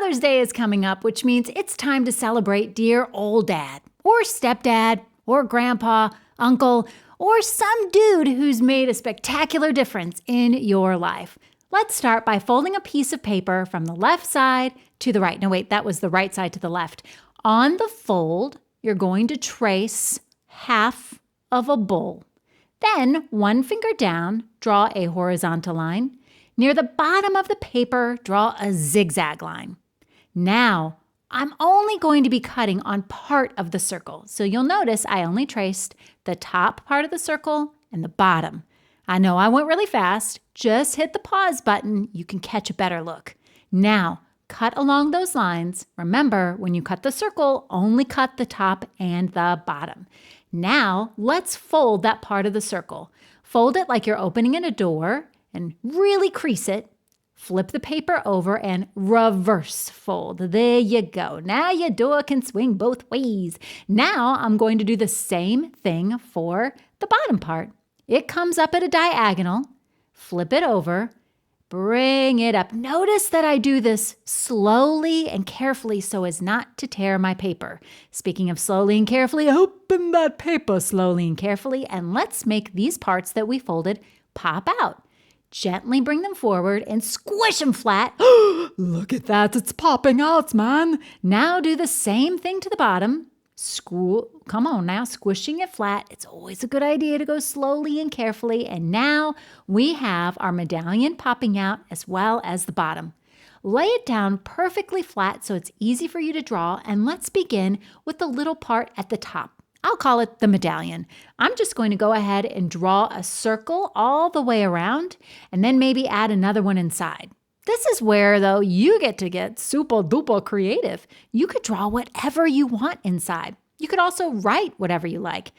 Father's Day is coming up, which means it's time to celebrate dear old dad, or stepdad, or grandpa, uncle, or some dude who's made a spectacular difference in your life. Let's start by folding a piece of paper from the left side to the right. No, wait, that was the right side to the left. On the fold, you're going to trace half of a bowl. Then, one finger down, draw a horizontal line. Near the bottom of the paper, draw a zigzag line. Now, I'm only going to be cutting on part of the circle. So you'll notice I only traced the top part of the circle and the bottom. I know I went really fast. Just hit the pause button. You can catch a better look. Now, cut along those lines. Remember, when you cut the circle, only cut the top and the bottom. Now, let's fold that part of the circle. Fold it like you're opening in a door and really crease it. Flip the paper over and reverse fold. There you go. Now your door can swing both ways. Now I'm going to do the same thing for the bottom part. It comes up at a diagonal. Flip it over. Bring it up. Notice that I do this slowly and carefully so as not to tear my paper. Speaking of slowly and carefully, open that paper slowly and carefully, and let's make these parts that we folded pop out. Gently bring them forward and squish them flat. Look at that, it's popping out, man. Now do the same thing to the bottom. Come on now, squishing it flat. It's always a good idea to go slowly and carefully. And now we have our medallion popping out as well as the bottom. Lay it down perfectly flat so it's easy for you to draw. And let's begin with the little part at the top. I'll call it the medallion. I'm just going to go ahead and draw a circle all the way around and then maybe add another one inside. This is where, though, you get super duper creative. You could draw whatever you want inside. You could also write whatever you like.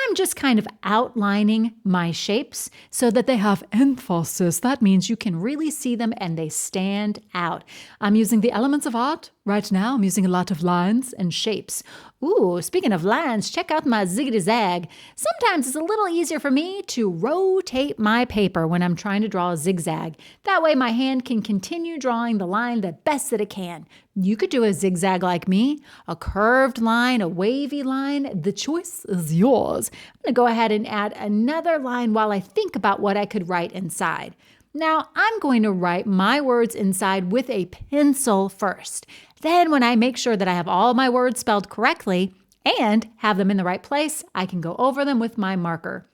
I'm just kind of outlining my shapes so that they have emphasis. That means you can really see them and they stand out. I'm using the elements of art right now. I'm using a lot of lines and shapes. Ooh, speaking of lines, check out my ziggity-zag. Sometimes it's a little easier for me to rotate my paper when I'm trying to draw a zigzag. That way my hand can continue drawing the line the best that it can. You could do a zigzag like me, a curved line, a wavy line. The choice is yours. I'm going to go ahead and add another line while I think about what I could write inside. Now, I'm going to write my words inside with a pencil first. Then when I make sure that I have all my words spelled correctly and have them in the right place, I can go over them with my marker.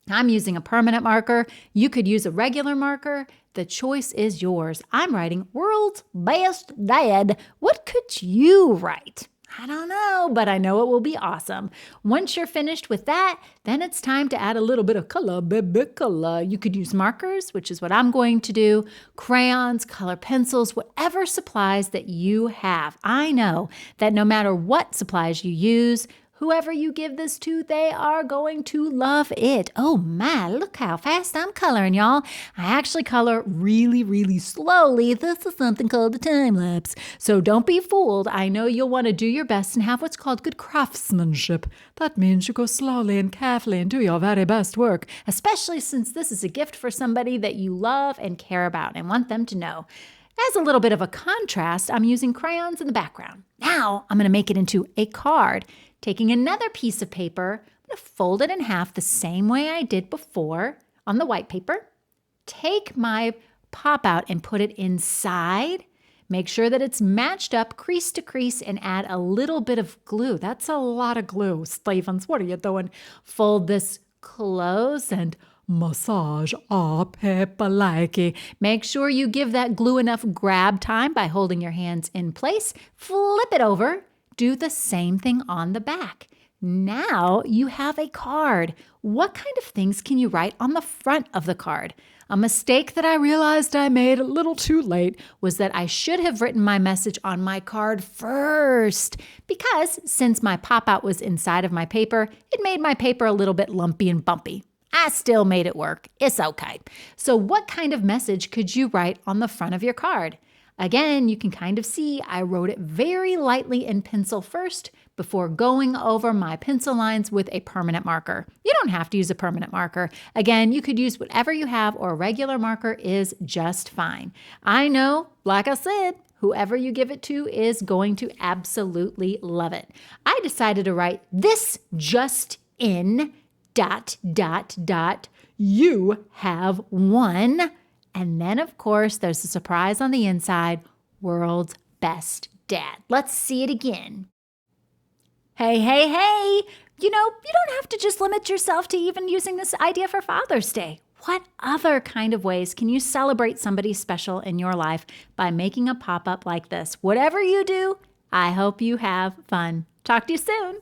I'm using a permanent marker. You could use a regular marker. The choice is yours. I'm writing World's Best Dad. What could you write? I don't know, but I know it will be awesome. Once you're finished with that, then it's time to add a little bit of color, baby color. You could use markers, which is what I'm going to do, crayons, color pencils, whatever supplies that you have. I know that no matter what supplies you use, whoever you give this to, they are going to love it. Oh my, look how fast I'm coloring, y'all. I actually color really, really slowly. This is something called a time lapse. So don't be fooled. I know you'll want to do your best and have what's called good craftsmanship. That means you go slowly and carefully and do your very best work, especially since this is a gift for somebody that you love and care about and want them to know. As a little bit of a contrast, I'm using crayons in the background. Now I'm going to make it into a card. Taking another piece of paper, I'm going to fold it in half the same way I did before on the white paper. Take my pop out and put it inside. Make sure that it's matched up crease to crease and add a little bit of glue. That's a lot of glue, Stevens. What are you doing? Fold this close and massage our paper likey. Make sure you give that glue enough grab time by holding your hands in place. Flip it over. Do the same thing on the back. Now you have a card. What kind of things can you write on the front of the card? A mistake that I realized I made a little too late was that I should have written my message on my card first, because since my pop-out was inside of my paper, it made my paper a little bit lumpy and bumpy. I still made it work. It's okay. So what kind of message could you write on the front of your card? Again, you can kind of see I wrote it very lightly in pencil first before going over my pencil lines with a permanent marker. You don't have to use a permanent marker. Again, you could use whatever you have, or a regular marker is just fine. I know, like I said, whoever you give it to is going to absolutely love it. I decided to write this just in ... You have won. And then, of course, there's a surprise on the inside, world's best dad. Let's see it again. Hey, hey, hey. You don't have to just limit yourself to even using this idea for Father's Day. What other kind of ways can you celebrate somebody special in your life by making a pop-up like this? Whatever you do, I hope you have fun. Talk to you soon.